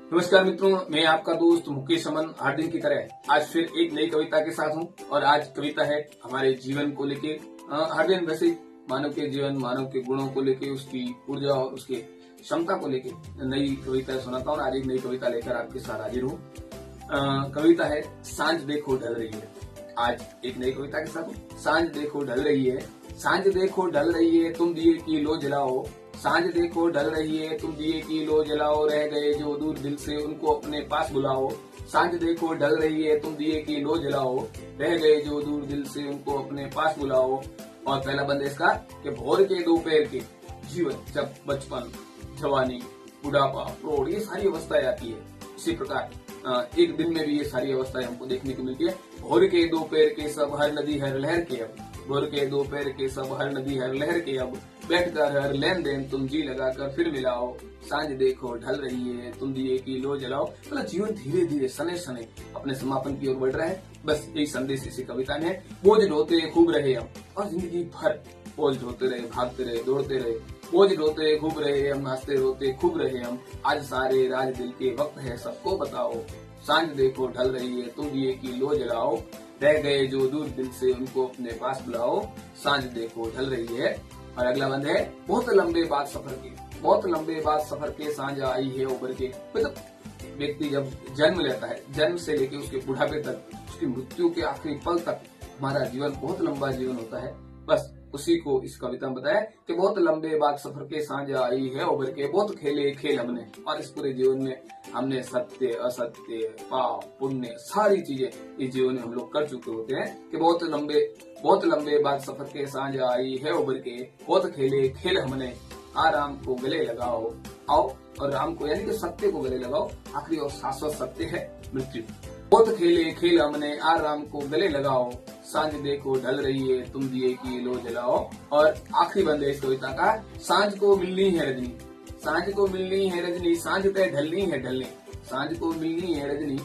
नमस्कार मित्रों, मैं आपका दोस्त मुकेश अमन हर दिन की तरह आज फिर एक नई कविता के साथ हूँ। और आज कविता है हमारे जीवन को लेके। हर दिन वैसे मानव के जीवन, मानव के गुणों को लेके, उसकी ऊर्जा और उसके क्षमता को लेके नई कविता सुनाता हूँ। आज एक नई कविता लेकर आपके साथ हाजिर हूँ। कविता है सांझ देखो ढल रही है। आज एक नई कविता के साथ हूँ। सांझ देखो ढल रही है, सांझ देखो ढल रही है, तुम दिए की लो जलाओ। सांझ देखो ढल रही है, तुम दिए की लो जलाओ, रह गए जो दूर दिल से उनको अपने पास बुलाओ। सांझ देखो ढल रही है, तुम दिए की लो जलाओ, रह गए जो दूर दिल से उनको अपने पास बुलाओ। और पहला बंद है इसका कि भोर के दोपहर के जीवन, जब बचपन, जवानी, बुढ़ापा, प्रौढ़, ये सारी अवस्थाएं आती है। इसी प्रकार एक दिन में भी ये सारी अवस्थाएं हमको देखने को मिलती है। भोर के दोपहर के सब हर नदी हर लहर के अब, भोर के दोपहर के सब हर नदी हर लहर के अब, बैठकर हर लेन देन तुम जी लगाकर फिर मिलाओ। सांझ देखो ढल रही है, तुम दिए की लो जलाओ। मतलब जीवन धीरे धीरे सने सने अपने समापन की ओर बढ़ रहा है। बस यही संदेश इसी कविता में है। बोझ ढोते खूब रहे हम, और जिंदगी भर बोझ ढोते रहे, भागते रहे, दौड़ते रहे। बोझ ढोते खूब रहे हम, नाचते रोते खूब रहे हम, आज सारे राज दिल के वक्त है सबको बताओ। सांझ देखो ढल रही है, तुम दिए की लो जलाओ, रह गए जो दूर दिल से उनको अपने पास बुलाओ। सांझ देखो ढल रही है। और अगला बंद है बहुत लंबे बाद सफर के, बहुत लंबे बाद सफर के सांझ आई है उभर के। मतलब व्यक्ति जब जन्म लेता है, जन्म से लेके उसके बुढ़ापे तक, उसकी मृत्यु के आखिरी पल तक हमारा जीवन बहुत लंबा जीवन होता है। बस उसी को इस कविता में बताया कि बहुत लंबे बाद सफर के सांझ आई है उभर के। बहुत खेले खेल हमने, और इस पूरे जीवन में हमने सत्य, असत्य, पाप, पुण्य, सारी चीजें इस जीवन में हम लोग कर चुके होते हैं। कि बहुत लंबे बाद सफर के सांझ आई है उभर के। बहुत खेले खेल हमने, आराम को गले लगाओ आओ। और राम को यानी कि सत्य को गले लगाओ। आखिरी और शाश्वत सत्य है मृत्यु। बहुत खेले खेल हमने, आराम को गले लगाओ। सांझ देखो ढल रही है, तुम दिए की लो जलाओ। और आखिरी बंद है इस कविता का, सांझ को मिलनी है रजनी, सांझ को मिलनी है रजनी, सांझ तय ढलनी है ढलनी, सांझ को मिलनी है रजनी।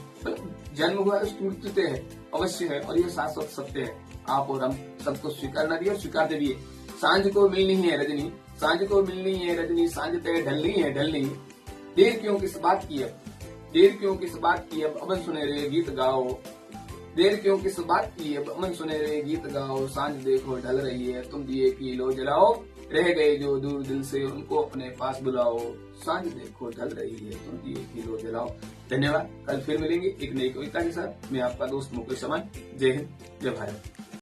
जन्म हुआ है, उसकी मृत्यु तय है, अवश्य है, और ये शाश्वत सत्य है। आप और हम सबको स्वीकारना भी और स्वीकारते भी है। सांझ को मिलनी है रजनी, सांझ को मिलनी है रजनी, सांझ तय ढलनी है ढलनी। देर क्यों किस बात की अब, देर क्यों किस बात की अब, अमन सुनहरे गीत गाओ। देर क्यों किस बात की अब, अमन सुनहरे गीत गाओ। सांझ देखो ढल रही है, तुम दिए की लो जलाओ, रह गए जो दूर दिल से उनको अपने पास बुलाओ। सांझ देखो ढल रही है, तुम दिए की लो जलाओ। धन्यवाद। कल फिर मिलेंगे एक नई कविता के साथ। मैं आपका दोस्त मुकेश अमन। जय हिंद, जय भारत।